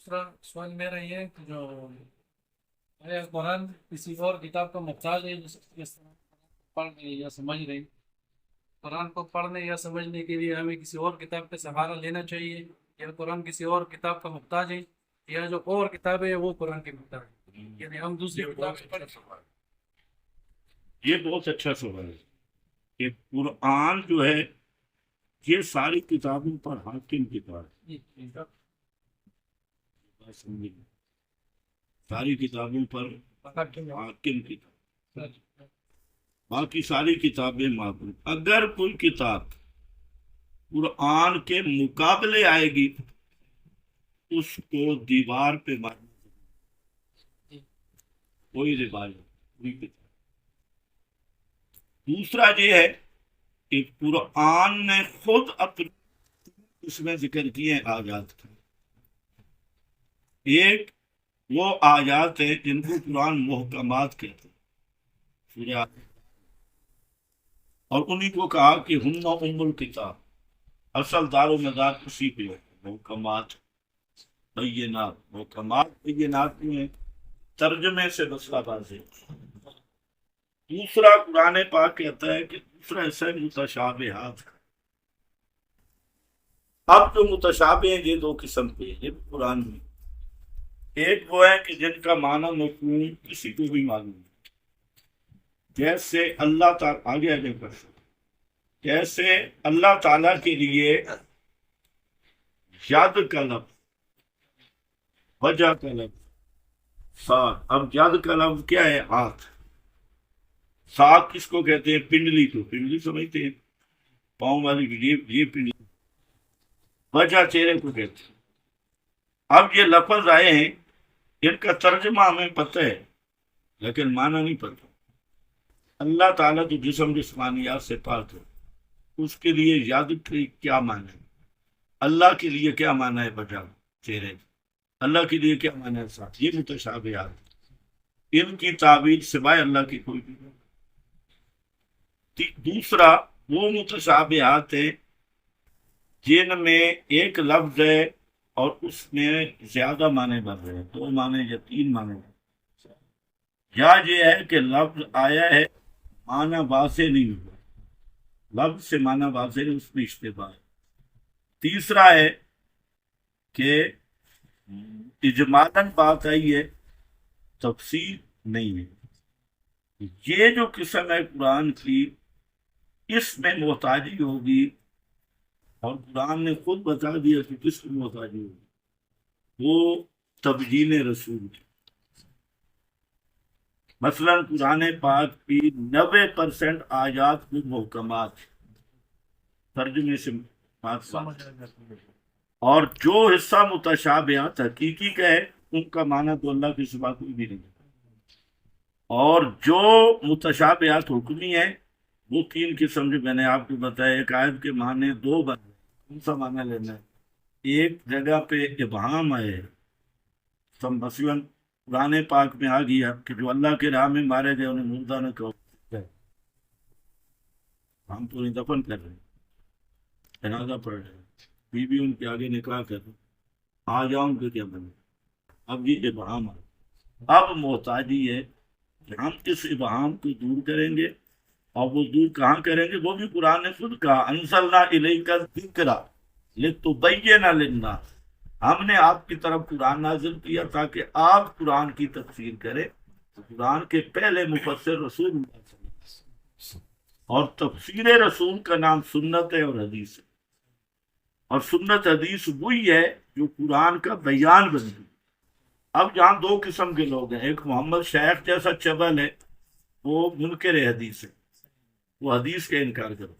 دوسرا سوال میرا یہ ہے کہ جو ہے قرآن کسی اور کتاب کا محتاج ہے، جس طرح پڑھ رہے یا سمجھ رہے ہیں، قرآن کو پڑھنے یا سمجھنے کے لیے ہمیں کسی اور کتاب کا سہارا لینا چاہیے، یا قرآن کسی اور کتاب کا محتاج ہے، یا جو اور کتابیں ہیں وہ قرآن کی محتاج ہے، یعنی ہم دوسری یہ کتاب بہت سے اچھا پڑھ سوال یہ بہت اچھا سوال ہے کہ قرآن جو ہے یہ ساری کتابوں پر حاکم کتاب ہے، سمجھے؟ ساری کتابوں پر حاکم کتاب، باقی ساری کتابیں معقول۔ اگر کوئی کتاب قرآن کے مقابلے آئے گی اس کو دیوار پہ مارنا، کوئی رواج کوئی کتاب۔ دوسرا یہ ہے کہ قرآن نے خود اپنے اس میں ذکر کیے ہیں آیات کے، ایک وہ آیات ہیں جن کو قرآن محکمات کہتے ہیں، سورہ، اور انہی کو کہا کہ ہن ام الکتاب، اصل دار و مدار اسی پہ ہے، محکمات بینات۔ محکمات بینات میں ترجمے سے مسئلہ واضح۔ دوسرا قرآن پاک کہتا ہے کہ دوسرا حصہ ہے متشابہات کا۔ اب جو متشابہ ہیں یہ دو قسم کے ہیں یہ بھی قرآن میں، ایک وہ ہے کہ جن کا معنی مفہوم کسی کو بھی معلوم ہے، جیسے اللہ تعالیٰ آگے پر، جیسے اللہ تعالیٰ کے لیے ید کا لفظ، وجہ کا لفظ، ساتھ۔ اب ید کا لفظ کیا ہے؟ ہاتھ۔ ساتھ کس کو کہتے ہیں؟ پنڈلی کو، پنڈلی سمجھتے ہیں پاؤں والی، یہ پنڈلی۔ وجہ چہرے کو کہتے ہیں۔ اب یہ لفظ آئے ہیں، ان کا ترجمہ ہمیں پتہ ہے لیکن معنی نہیں پتہ۔ اللہ تعالیٰ جو جسم جسمانیات سے پاک ہے اس کے لیے ید کی کیا معنی ہے، اللہ کے لیے کیا معنی ہے وجہ چہرے، اللہ کے لیے کیا معنی ہے ساتھ، یہ متشابہات، ان کی تعبیر سوائے اللہ کی کوئی بھی نہیں۔ دوسرا وہ متشابہات ہیں جن میں ایک لفظ ہے اور اس میں زیادہ معنی بن رہے ہیں، دو معنی یا تین معنی، یا یہ ہے کہ لفظ آیا ہے معنی واضح نہیں ہوا، لفظ سے معنی واضح نہیں، اس میں اشتباہ ہے۔ تیسرا ہے کہ اجمالاً بات آئی ہے، تفصیل نہیں ہے۔ یہ جو قسم ہے قرآن کی، اس میں محتاجی ہوگی، اور قرآن نے خود بتا دیا کہ کس میں محتاجی ہوگی، وہ تبیین رسول کی۔ مثلا قرآن پاک کی 90% آیات کو محکمات، ترجمے سے بات سمجھ، اور جو حصہ متشابہات حقیقی کا ہے ان کا معنی تو اللہ کے سوا کوئی بھی نہیں، اور جو متشابہات حکمی ہیں وہ تین قسم جو میں نے آپ کو بتایا۔ ایک آیت کے معنی دو بنے، کون سا معنی لینا ہے؟ ایک جگہ پہ ابہام ہے، مثلاً قرآن پاک میں آ گیا کہ جو اللہ کے راہ میں مارے گئے انہیں مردہ نہ کہو، ہم تو انہیں دفن کر رہے ہیں، جنازہ پڑھ رہے ہیں، بیوی ان کے آگے نکاح کر رہے، آ جاؤ ان کے کیا بنے۔ اب یہ ابہام ہے، اب محتاجی ہے کہ ہم اس ابہام کو دور کریں گے، اور وہ دور کہاں کریں گے؟ وہ بھی قرآن نے خود کہا، انزلنا الیک الذکر لتبین للناس، ہم نے آپ کی طرف قرآن نازل کیا تاکہ آپ قرآن کی تفسیر کریں۔ قرآن کے پہلے مفسر رسول اللہ صلی اللہ علیہ وسلم، اور تفسیر رسول کا نام سنت ہے اور حدیث ہے، اور سنت حدیث وہی ہے جو قرآن کا بیان بن گئی۔ اب جہاں دو قسم کے لوگ ہیں، ایک محمد شیخ جیسا چبل ہے، وہ منکر حدیث ہے، وہ حدیث کا انکار کرو۔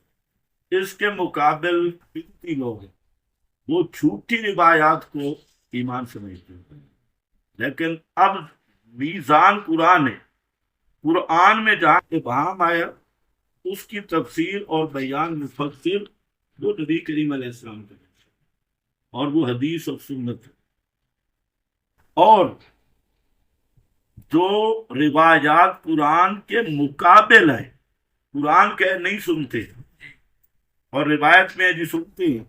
اس کے مقابل بدعتی لوگ ہیں، وہ جھوٹی روایات کو ایمان سمجھتے ہیں۔ لیکن اب میزان قرآن ہے، قرآن میں جہاں ابہام آیا اس کی تفسیر اور بیان مفسر وہ نبی کریم علیہ السلام کا، اور وہ حدیث اور سنت ہے۔ اور جو روایات قرآن کے مقابل ہیں، قرآن کہ نہیں سنتے اور روایت میں جی سنتے ہیں،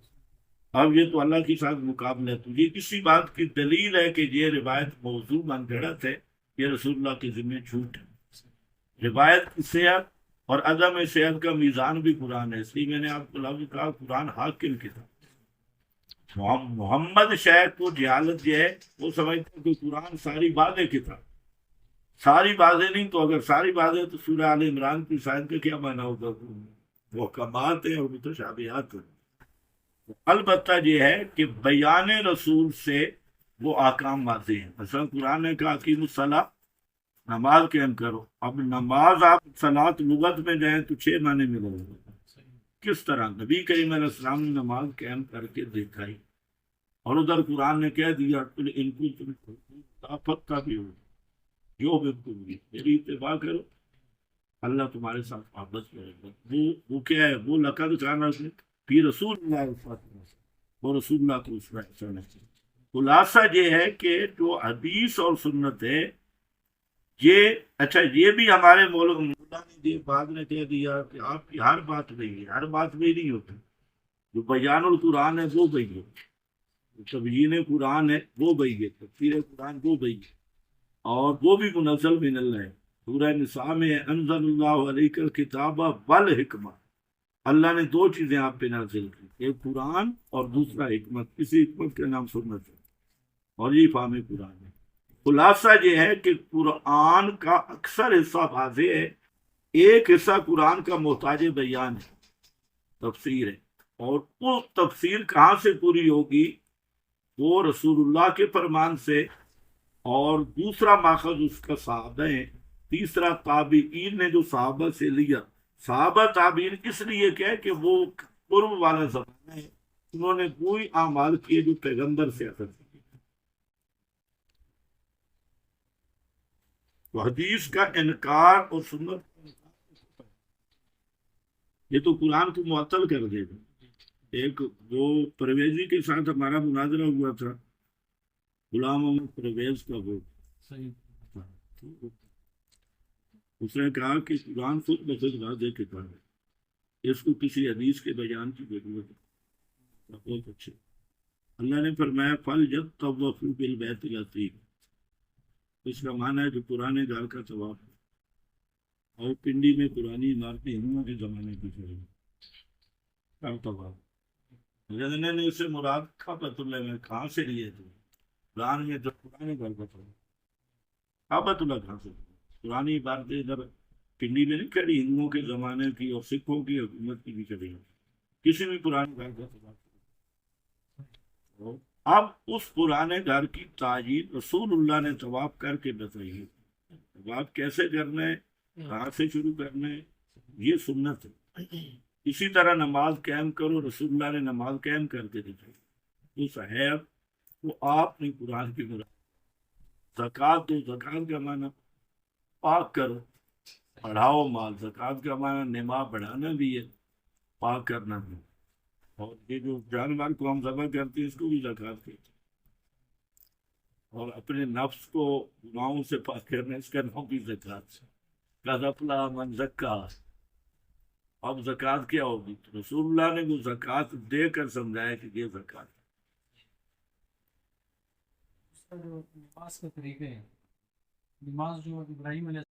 اب یہ تو اللہ کے ساتھ مقابلہ ہے، تو یہ کسی بات کی دلیل ہے کہ یہ روایت موضوع من گھڑت ہے، یہ رسول اللہ کے ذمہ جھوٹ ہے۔ روایت کی صحت اور عدم صحت کا میزان بھی قرآن ہے، اس لیے میں نے آپ کو لفظ کہا قرآن حاکم کتاب۔ محمد شاید کو جہالت یہ ہے، وہ سمجھتے ہیں کہ قرآن ساری باتیں کتاب، ساری باتیں نہیں، تو اگر ساری باتیں تو سورہ آل عمران کی شاید کا کیا معنی ہوگا؟ وہ کمات ہیں اور متشابہات ہیں۔ البتہ یہ ہے کہ بیان رسول سے وہ احکام واضح ہیں۔ مثلا قرآن نے کہا اقیموا الصلاۃ، نماز قائم کرو۔ اب نماز آپ صلاۃ لغت میں جائیں تو 6 معنی میں لگے گا۔ کس طرح نبی کریم علیہ السلام نے نماز قائم کر کے دکھائی، اور ادھر قرآن نے کہہ دیا ان کو تم پکا بھی ہو جو بالکل بھی میری اتباع کرو، اللہ تمہارے ساتھ واپس کرے گا۔ وہ کیا ہے؟ وہ لقد کان فی رسول اللہ، وہ رسول اللہ کو اس میں خلاصہ یہ ہے کہ جو حدیث اور سنت ہے یہ اچھا، یہ بھی ہمارے مولا نے یہ بعد نے کہہ دیا کہ آپ کی ہر بات نہیں ہے، ہر بات میں نہیں ہوتی۔ جو بیان القرآن ہے وہ بھئی ہے، تبیین قرآن ہے وہ بھئی ہے، تفسیر قرآن وہ بھئی ہے، اور وہ بھی منزل من اللہ ہے۔ سورہ نساء میں انزل اللہ علیک الکتاب والحکمہ، اللہ نے 2 چیزیں آپ پہ نازل کی، ایک قرآن اور دوسرا حکمت، کسی حکمت کا نام سنت ہے، اور یہ فہم قرآن ہے۔ خلاصہ یہ ہے کہ قرآن کا اکثر حصہ واضح ہے، ایک حصہ قرآن کا محتاج بیان ہے، تفسیر ہے، اور وہ تفسیر کہاں سے پوری ہوگی؟ وہ رسول اللہ کے فرمان سے، اور دوسرا ماخذ اس کا صحابہ ہیں، تیسرا تابعین نے جو صحابہ سے لیا۔ صحابہ تابعین اس لیے کہ وہ قرب والا زمانہ ہے، انہوں نے کوئی اعمال کیے جو پیغمبر سے اثر کیے۔ تو حدیث کا انکار اور سنت کا انکار یہ تو قرآن کو معطل کر دے گا۔ ایک وہ پرویزی کے ساتھ ہمارا مناظرہ ہوا تھا، غلام محمد پرویز کا، وہ اس نے کہا کہ قرآن خود بخود واضح کتاب ہے، اس کو کسی حدیث کے بیان کی ضرورت ہے۔ بہت اچھے، اللہ نے فرمایا فَلْيَطَّوَّفُوا بِالْبَيْتِ الْعَتِيقِ، اس کا معنی ہے جو پرانے گھر کا طواف ہے، اور پنڈی میں پرانی عمارتیں ہندوؤں کے زمانے کی چلی طواف۔ جنہوں نے اسے مراد کعبۃ اللہ میں کہاں سے لیے تھے؟ قرآن میں جو پرانے گھر کا طواف، کعبۃ اللہ کہاں سے؟ پرانی عمارتیں ادھر پنڈی میں نہیں کھڑی، ہندوؤں کے زمانے کی اور سکھوں کی حکومت کی بھی چلی، کسی بھی پرانے گھر کا طواف۔ اب اس پرانے گھر کی تعجیل رسول اللہ نے طواف کر کے بتائی ہے، طواف کیسے کرنا ہے، کہاں سے شروع کرنا ہے، یہ سنت ہے۔ اسی طرح نماز قائم کرو، رسول اللہ نے نماز قائم کر کے دکھائی، اس ہے وہ آپ نے قرآن کی مراد۔ زکوٰۃ تو زکوٰۃ کا معنی پاک کرو، بڑھاؤ مال، زکوٰۃ کا معنی نما بڑھانا بھی ہے، پاک کرنا بھی۔ اور یہ جو جانور کو ہم ذبح کرتے ہیں اس کو بھی زکوٰۃ کہتے ہیں، اور اپنے نفس کو گناہوں سے پاک کرنا اس کا نام بھی زکوٰۃ ہے۔ قد افلح من زکاہا، اب زکوٰۃ کیا ہوگی؟ رسول اللہ نے وہ زکوٰۃ دے کر سمجھایا کہ یہ زکوٰۃ ہے۔ اس کا جو نماز کے طریقے ہیں، نماز جو ابراہیم علیہ